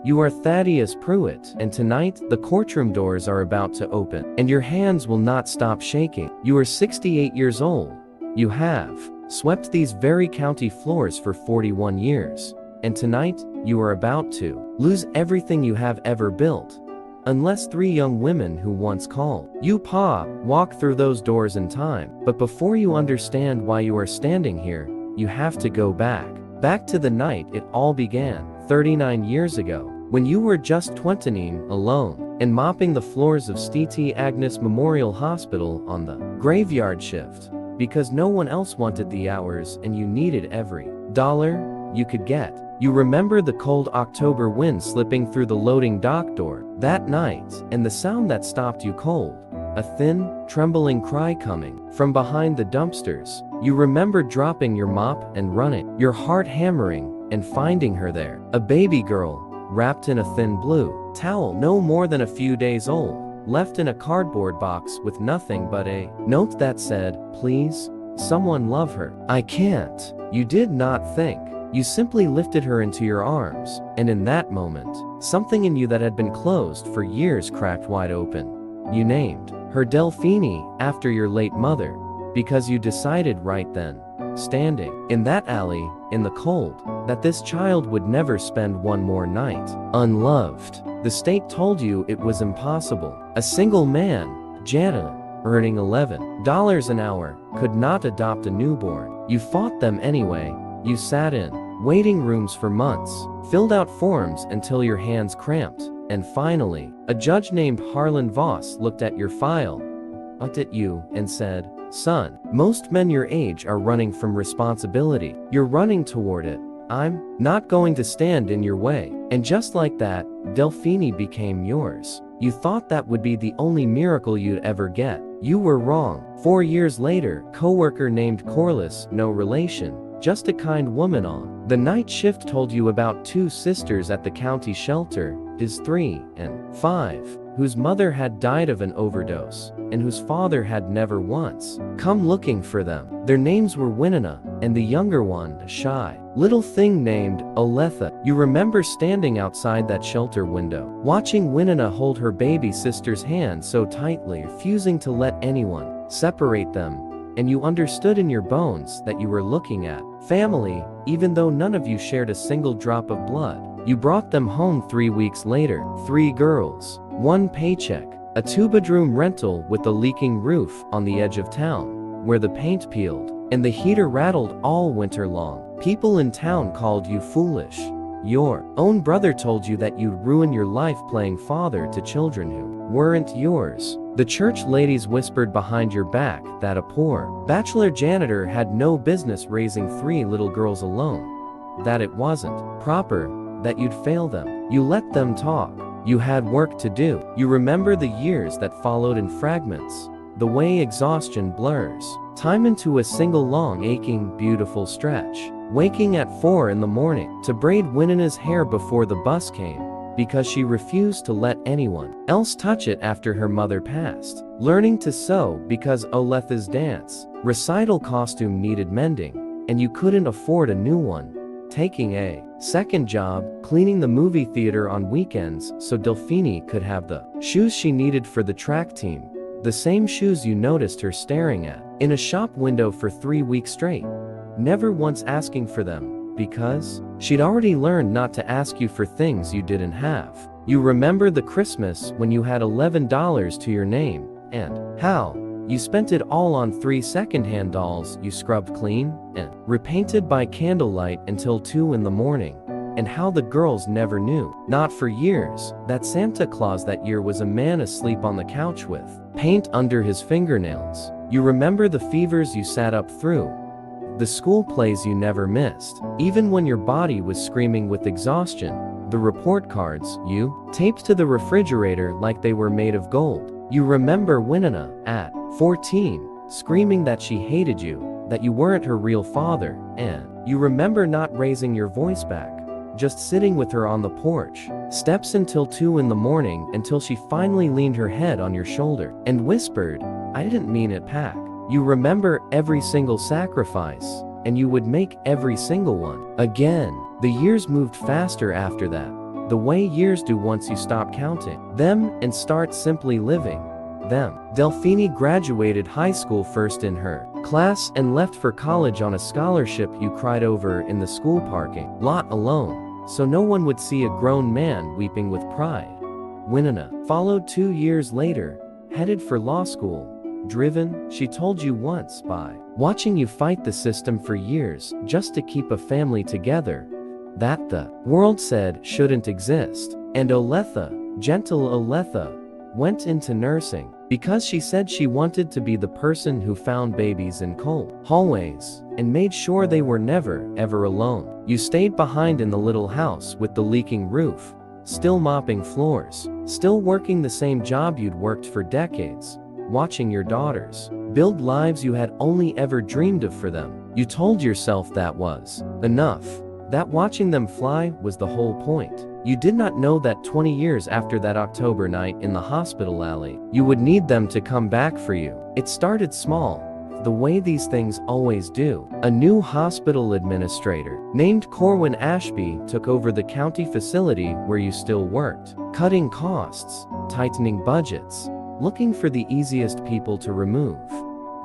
You are Thaddeus Pruitt, and tonight, the courtroom doors are about to open, and your hands will not stop shaking. You are 68 years old. You have swept these very county floors for 41 years, and tonight, you are about to lose everything you have ever built. Unless 3 young women who once called you Pa walk through those doors in time. But before you understand why you are standing here, you have to go back to the night it all began, 39 years ago, when you were just 29, alone, and mopping the floors of St. Agnes Memorial Hospital on the graveyard shift, because no one else wanted the hours and you needed every dollar you could get. You remember the cold October wind slipping through the loading dock door that night, and the sound that stopped you cold. A thin, trembling cry coming from behind the dumpsters. You remember dropping your mop and running, your heart hammering, and finding her there. A baby girl, wrapped in a thin blue towel no more than a few days old, left in a cardboard box with nothing but a note that said, "Please, someone love her. I can't." You did not think. You simply lifted her into your arms, and in that moment, something in you that had been closed for years cracked wide open. You named her Delphine after your late mother, because you decided right then, standing in that alley, in the cold, that this child would never spend one more night unloved. The state told you it was impossible. A single man, Janitor, earning $11 an hour, could not adopt a newborn. You fought them anyway. You sat in waiting rooms for months, filled out forms until your hands cramped, and finally, a judge named Harlan Voss looked at your file, looked at you, and said, "Son, most men your age are running from responsibility. You're running toward it. I'm not going to stand in your way." And just like that, Delphine became yours. You thought that would be the only miracle you'd ever get. You were wrong. 4 years later, coworker named Corliss, no relation, just a kind woman on the night shift, told you about 2 sisters at the county shelter, his 3 and 5, whose mother had died of an overdose, and whose father had never once come looking for them. Their names were Winona, and the younger one, a shy little thing named Oletha. You remember standing outside that shelter window, watching Winona hold her baby sister's hand so tightly, refusing to let anyone separate them. And you understood in your bones that you were looking at family, even though none of you shared a single drop of blood. You brought them home 3 weeks later, 3 girls, 1 paycheck, a 2-bedroom rental with a leaking roof on the edge of town, where the paint peeled and the heater rattled all winter long. People in town called you foolish. Your own brother told you that you'd ruin your life playing father to children who weren't yours. The church ladies whispered behind your back that a poor bachelor janitor had no business raising 3 little girls alone, that it wasn't proper, that you'd fail them. You let them talk. You had work to do. You remember the years that followed in fragments, the way exhaustion blurs time into a single long, aching, beautiful stretch. Waking at 4 in the morning to braid Winona's hair before the bus came, because she refused to let anyone else touch it after her mother passed. Learning to sew because Oletha's dance recital costume needed mending, and you couldn't afford a new one. Taking a second job, cleaning the movie theater on weekends so Delphine could have the shoes she needed for the track team. The same shoes you noticed her staring at in a shop window for 3 weeks straight, never once asking for them, because she'd already learned not to ask you for things you didn't have. You remember the Christmas when you had $11 to your name, and how you spent it all on 3 second-hand dolls you scrubbed clean and repainted by candlelight until 2 in the morning, and how the girls never knew, not for years, that Santa Claus that year was a man asleep on the couch with paint under his fingernails. You remember the fevers you sat up through, the school plays you never missed, even when your body was screaming with exhaustion, the report cards you taped to the refrigerator like they were made of gold. You remember Winona, at 14, screaming that she hated you, that you weren't her real father, and you remember not raising your voice back, just sitting with her on the porch, steps until 2 in the morning, until she finally leaned her head on your shoulder and whispered, "I didn't mean it, Pac." You remember every single sacrifice, and you would make every single one again. The years moved faster after that. the way years do once you stop counting them and start simply living them. Delphine graduated high school first in her class and left for college on a scholarship you cried over in the school parking lot alone, so no one would see a grown man weeping with pride. Winona followed 2 years later, headed for law school, driven, she told you once, by watching you fight the system for years just to keep a family together that the world said shouldn't exist. And Oletha, gentle Oletha, went into nursing because she said she wanted to be the person who found babies in cold hallways and made sure they were never, ever alone. You stayed behind in the little house with the leaking roof, still mopping floors, still working the same job you'd worked for decades, watching your daughters build lives you had only ever dreamed of for them. You told yourself that was enough, that watching them fly was the whole point. You did not know that 20 years after that October night in the hospital alley, you would need them to come back for you. It started small, the way these things always do. A new hospital administrator named Corwin Ashby took over the county facility where you still worked, cutting costs, tightening budgets, looking for the easiest people to remove.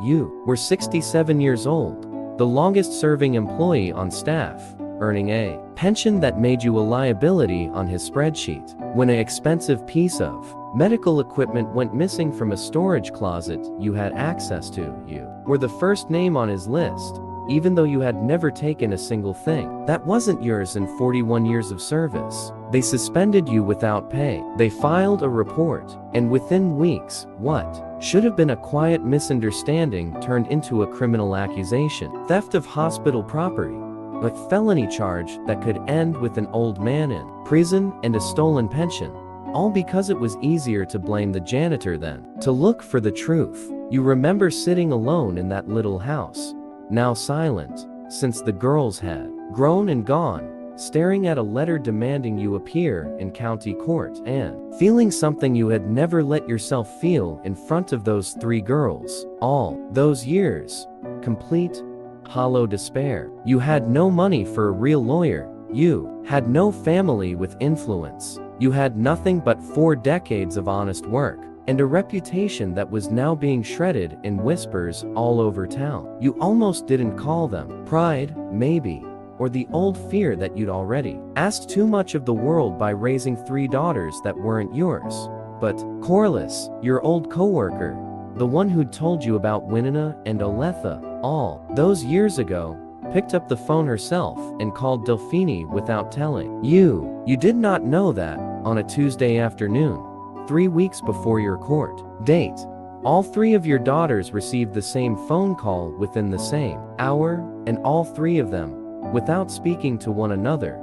You were 67 years old, the longest serving employee on staff, earning a pension that made you a liability on his spreadsheet. When an expensive piece of medical equipment went missing from a storage closet you had access to, you were the first name on his list, even though you had never taken a single thing that wasn't yours in 41 years of service. They suspended you without pay. They filed a report, and within weeks, what should have been a quiet misunderstanding turned into a criminal accusation. Theft of hospital property, a felony charge that could end with an old man in prison and a stolen pension, all because it was easier to blame the janitor than to look for the truth. You remember sitting alone in that little house, now silent, since the girls had grown and gone, staring at a letter demanding you appear in county court and feeling something you had never let yourself feel in front of those 3 girls. All those years, complete hollow despair. You had no money for a real lawyer. You had no family with influence. You had nothing but 4 decades of honest work and a reputation that was now being shredded in whispers all over town. You almost didn't call them pride, maybe, or the old fear that you'd already asked too much of the world by raising 3 daughters that weren't yours. But Corliss, your old coworker, the one who'd told you about Winona and Oletha all those years ago, picked up the phone herself and called Delphine without telling you. You did not know that, on a Tuesday afternoon, 3 weeks before your court date, all 3 of your daughters received the same phone call within the same hour, and all 3 of them, without speaking to one another,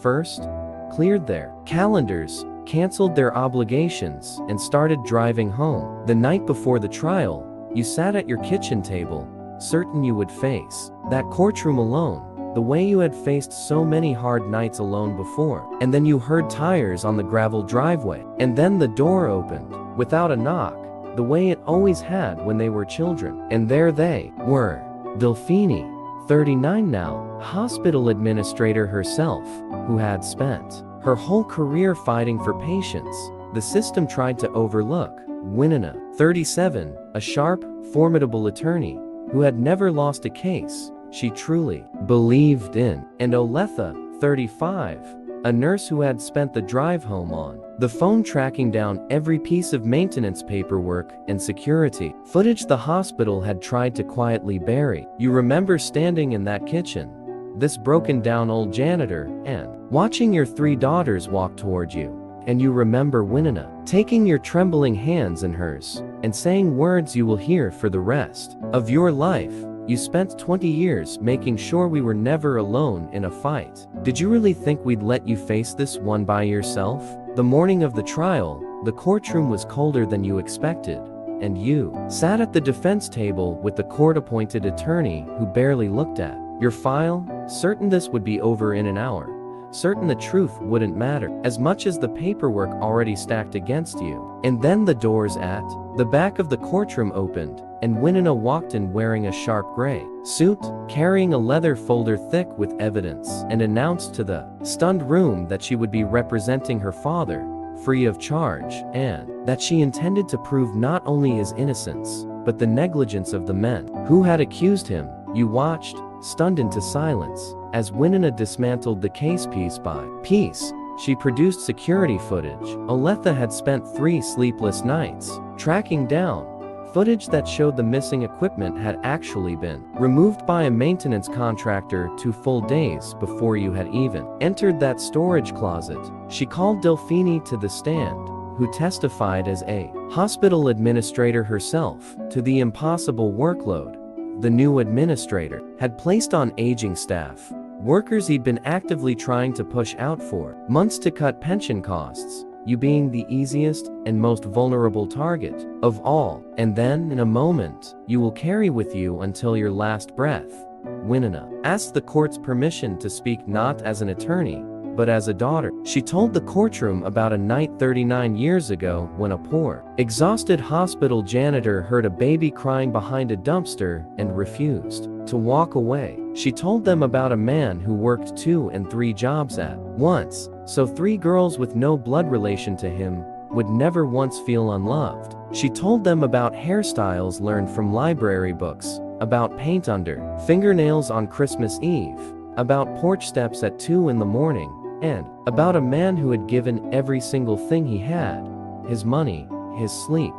first cleared their calendars, canceled their obligations, and started driving home. The night before the trial, you sat at your kitchen table, certain you would face that courtroom alone, the way you had faced so many hard nights alone before. And then you heard tires on the gravel driveway, and then the door opened, without a knock, the way it always had when they were children. And there they were, Delphine, 39 now, hospital administrator herself, who had spent her whole career fighting for patients the system tried to overlook. Winona, 37, a sharp, formidable attorney who had never lost a case she truly believed in. And Oletha, 35, a nurse who had spent the drive home on the phone tracking down every piece of maintenance paperwork and security footage the hospital had tried to quietly bury. You remember standing in that kitchen, this broken down old janitor, and watching your 3 daughters walk toward you. And you remember Winona taking your trembling hands in hers and saying words you will hear for the rest of your life. You spent 20 years making sure we were never alone in a fight. Did you really think we'd let you face this one by yourself? The morning of the trial, the courtroom was colder than you expected, and you sat at the defense table with the court-appointed attorney who barely looked at your file, certain this would be over in an hour, certain the truth wouldn't matter as much as the paperwork already stacked against you. And then the doors at the back of the courtroom opened, and Winona walked in wearing a sharp gray suit, carrying a leather folder thick with evidence, and announced to the stunned room that she would be representing her father, free of charge, and that she intended to prove not only his innocence, but the negligence of the men who had accused him. You watched, stunned into silence, as Winona dismantled the case piece by piece. She produced security footage Oletha had spent 3 sleepless nights tracking down, footage that showed the missing equipment had actually been removed by a maintenance contractor 2 full days before you had even entered that storage closet. She called Delphine to the stand, who testified as a hospital administrator herself to the impossible workload the new administrator had placed on aging staff, workers he'd been actively trying to push out for months to cut pension costs, you being the easiest and most vulnerable target of all. And then, in a moment, you will carry with you until your last breath. Winona asked the court's permission to speak not as an attorney, but as a daughter. She told the courtroom about a night 39 years ago when a poor, exhausted hospital janitor heard a baby crying behind a dumpster and refused to walk away. She told them about a man who worked 2 and 3 jobs at once, so 3 girls with no blood relation to him would never once feel unloved. She told them about hairstyles learned from library books, about paint under fingernails on Christmas Eve, about porch steps at 2 in the morning, and about a man who had given every single thing he had, his money, his sleep,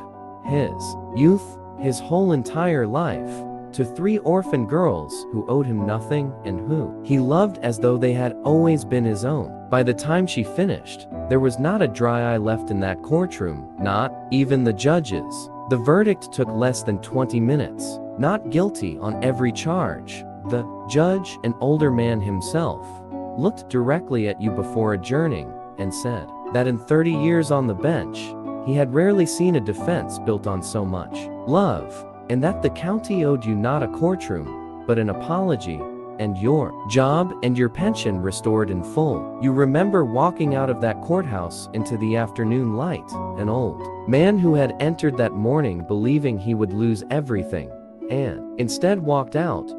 his youth, his whole entire life, to 3 orphan girls who owed him nothing and who he loved as though they had always been his own. By the time she finished, there was not a dry eye left in that courtroom, not even the judges. The verdict took less than 20 minutes. Not guilty on every charge. The judge, an older man himself, looked directly at you before adjourning and said that in 30 years on the bench, he had rarely seen a defense built on so much love, and that the county owed you not a courtroom, but an apology, and your job and your pension restored in full. You remember walking out of that courthouse into the afternoon light, an old man who had entered that morning believing he would lose everything, and instead walked out,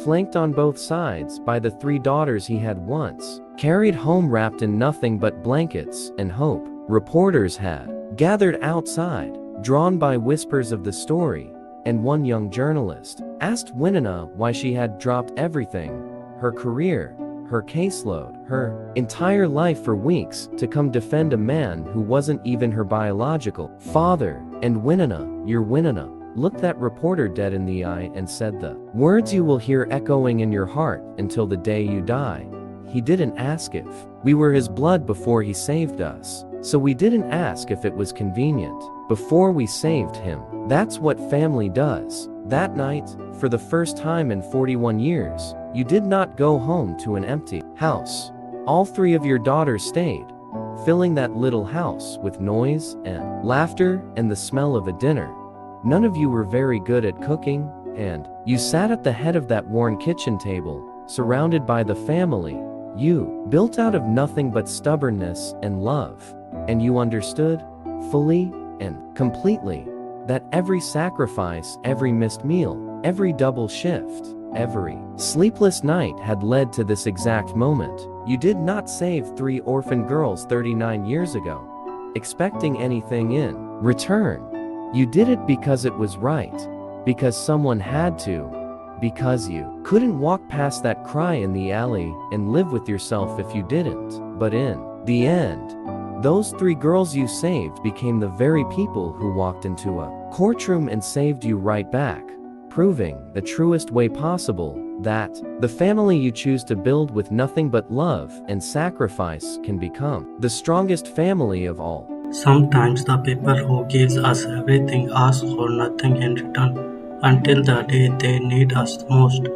flanked on both sides by the 3 daughters he had once carried home wrapped in nothing but blankets and hope. Reporters had gathered outside, drawn by whispers of the story, and one young journalist asked Winona why she had dropped everything, her career, her caseload, her entire life for weeks to come defend a man who wasn't even her biological father. And Winona, your Winona, looked that reporter dead in the eye and said the words you will hear echoing in your heart until the day you die. He didn't ask if we were his blood before he saved us, so we didn't ask if it was convenient before we saved him. That's what family does. That night, for the first time in 41 years, you did not go home to an empty house. All 3 of your daughters stayed, filling that little house with noise and laughter and the smell of a dinner. None of you were very good at cooking, and you sat at the head of that worn kitchen table, surrounded by the family you built out of nothing but stubbornness and love. And you understood, fully and completely, that every sacrifice, every missed meal, every double shift, every sleepless night had led to this exact moment. You did not save 3 orphan girls 39 years ago, expecting anything in return. You did it because it was right, because someone had to, because you couldn't walk past that cry in the alley and live with yourself if you didn't. But in the end, those 3 girls you saved became the very people who walked into a courtroom and saved you right back, proving the truest way possible that the family you choose to build with nothing but love and sacrifice can become the strongest family of all. Sometimes the people who gives us everything ask for nothing in return until the day they need us the most.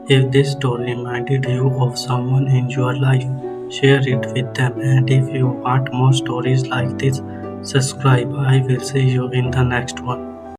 If this story reminded you of someone in your life, share it with them, and if you want more stories like this, subscribe. I will see you in the next one.